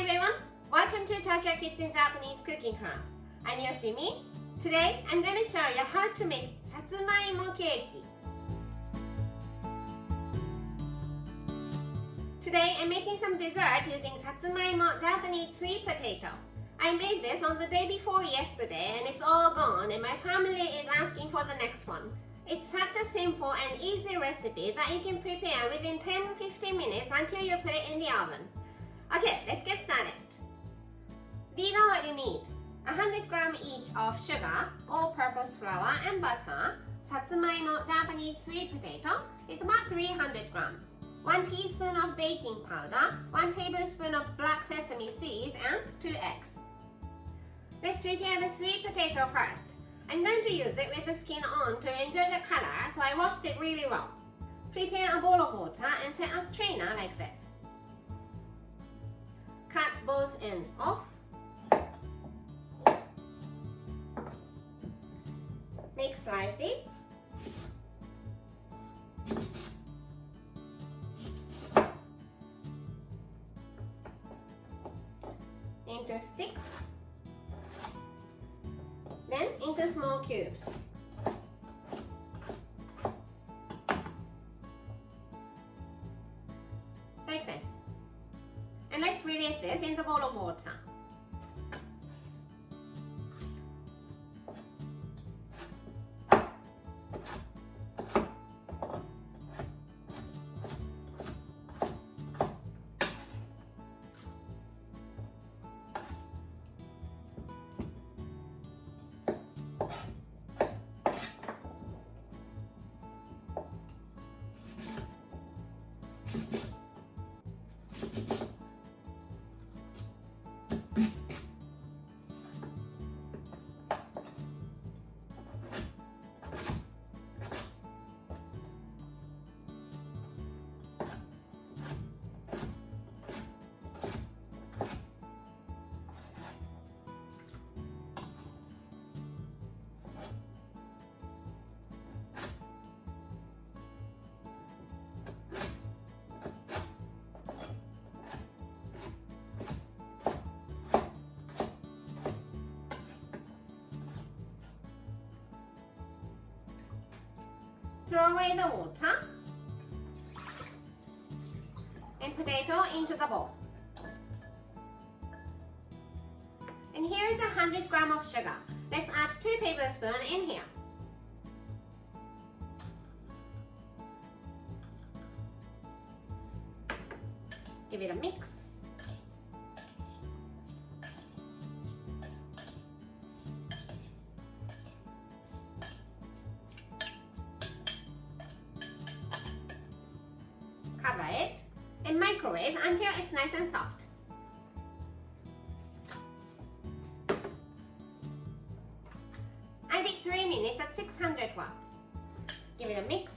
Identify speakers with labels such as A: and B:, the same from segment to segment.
A: everyone, welcome to Tokyo Kitchen Japanese cooking class. I'm Yoshimi. Today I'm going to show you how to make satsumaimo cake. Today I'm making some dessert using satsumaimo Japanese sweet potato. I made this on the day before yesterday and it's all gone and my family is asking for the next one. It's such a simple and easy recipe that you can prepare within 10-15 minutes until you put it in the oven. Okay, let's get started. These are what you need. 100 grams each of sugar, all-purpose flour and butter, satsumaimo Japanese sweet potato, it's about 300 grams. 1 teaspoon of baking powder, 1 tablespoon of black sesame seeds and 2 eggs. Let's prepare the sweet potato first. I'm going to use it with the skin on to enjoy the color, so I washed it really well. Prepare a bowl of water and set a strainer like this. Cut both ends off. Make slices. Into sticks. Then into small cubes. Like this. And let's release this in the bowl of water. Throw away the water and potato into the bowl. And here is 100 grams of sugar. Let's add 2 tablespoons in here. Give it a mix. Cover it and microwave until it's nice and soft. I did 3 minutes at 600 watts. Give it a mix.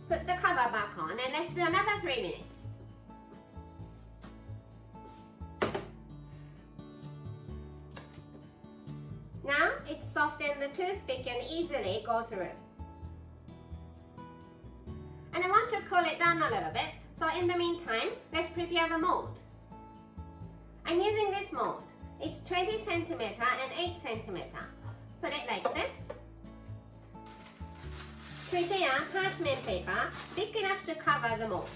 A: Put the cover back on and let's do another 3 minutes. Now it's soft and the toothpick can easily go through. And I want to cool it down a little bit, so in the meantime, let's prepare the mold. I'm using this mold. It's 20 centimeter and 8 centimeter. Put it like this. Prepare parchment paper big enough to cover the mold.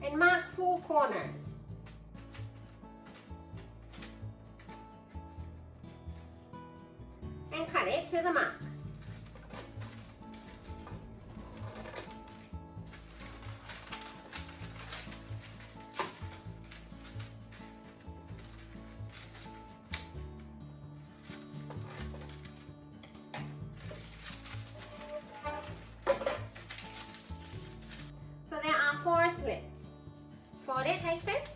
A: And mark 4 corners. And cut it to the mark. So there are 4 slits. Fold it like this.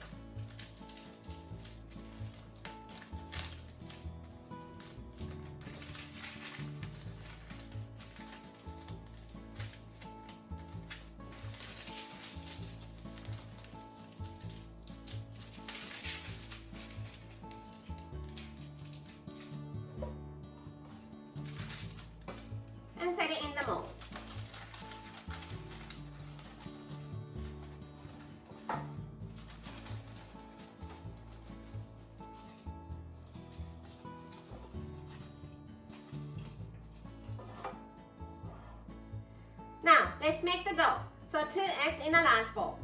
A: let's make the dough. So 2 eggs in a large bowl.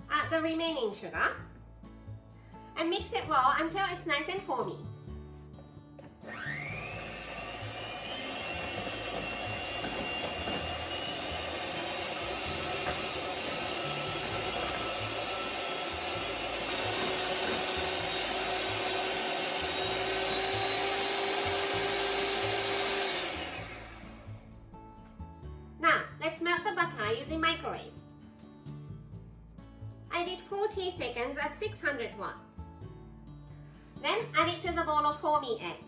A: Add the remaining sugar and mix it well until it's nice and foamy. Now, let's melt the butter using microwave. I did 40 seconds at 600 watts. Then add it to the bowl of foamy egg.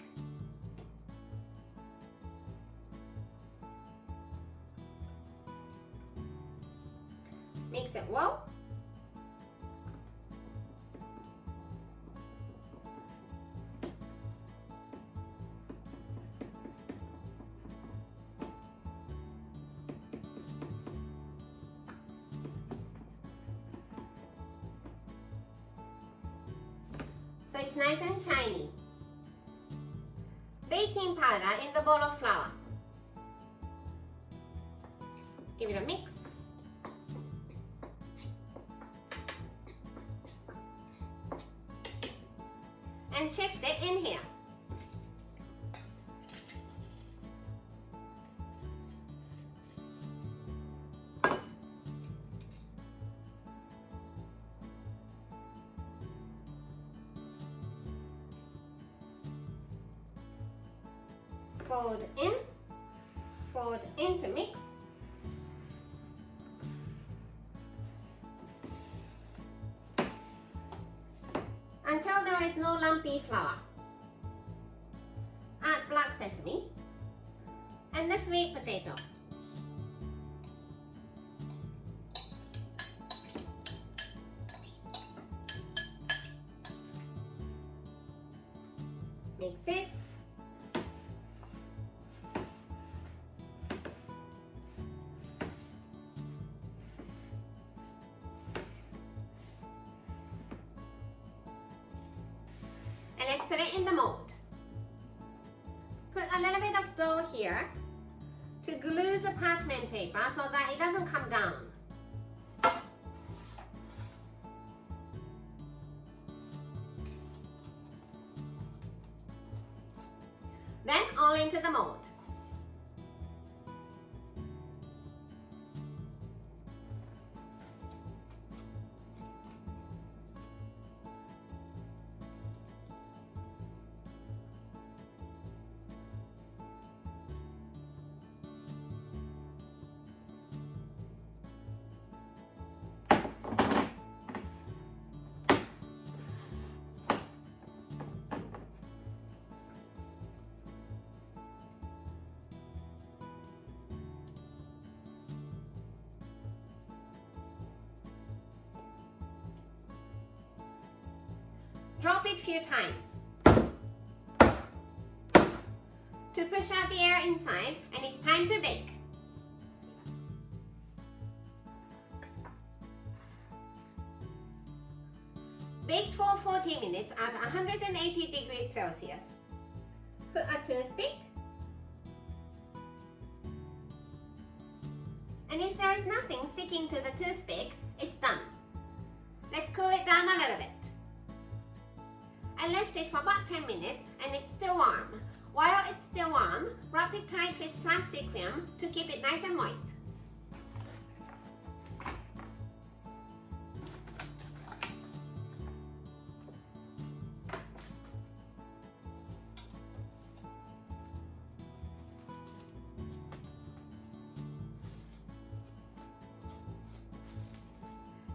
A: Mix it well. So it's nice and shiny. Baking powder in the bowl of flour. Give it a mix. And shift it in here. Fold in to mix. Until there is no lumpy flour. Add black sesame and the sweet potato. Mix it. And let's put it in the mold. Put a little bit of dough here to glue the parchment paper so that it doesn't come down. Then all into the mold. Drop it a few times to push out the air inside, and it's time to bake. Bake for 40 minutes at 180 degrees Celsius. Put a toothpick, and if there is nothing sticking to the toothpick, it's done. Let's cool it down a little bit. I left it for about 10 minutes and it's still warm. While it's still warm, wrap it tight with plastic film to keep it nice and moist.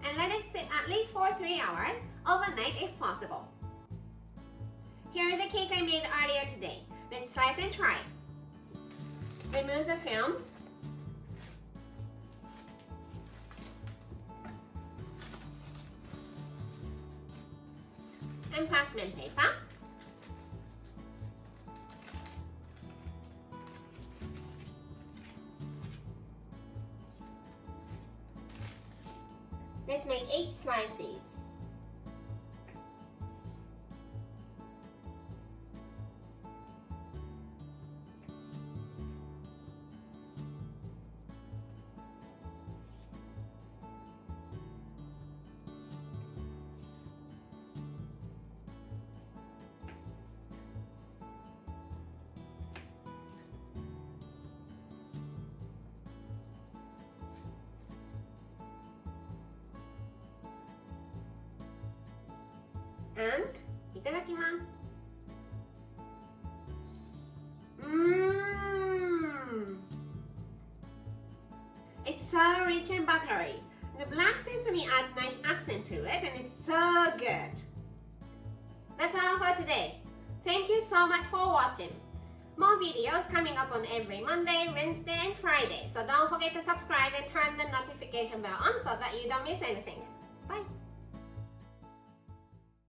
A: And let it sit at least for 3 hours, overnight if possible. Here is the cake I made earlier today. Then slice and try. Remove the film. And parchment paper. Let's make 8 slices. And いただきます。It's so rich and buttery. The black sesame adds nice accent to it and it's so good. That's all for today. Thank you so much for watching. More videos coming up on every Monday, Wednesday and Friday. So don't forget to subscribe and turn the notification bell on so that you don't miss anything. Bye!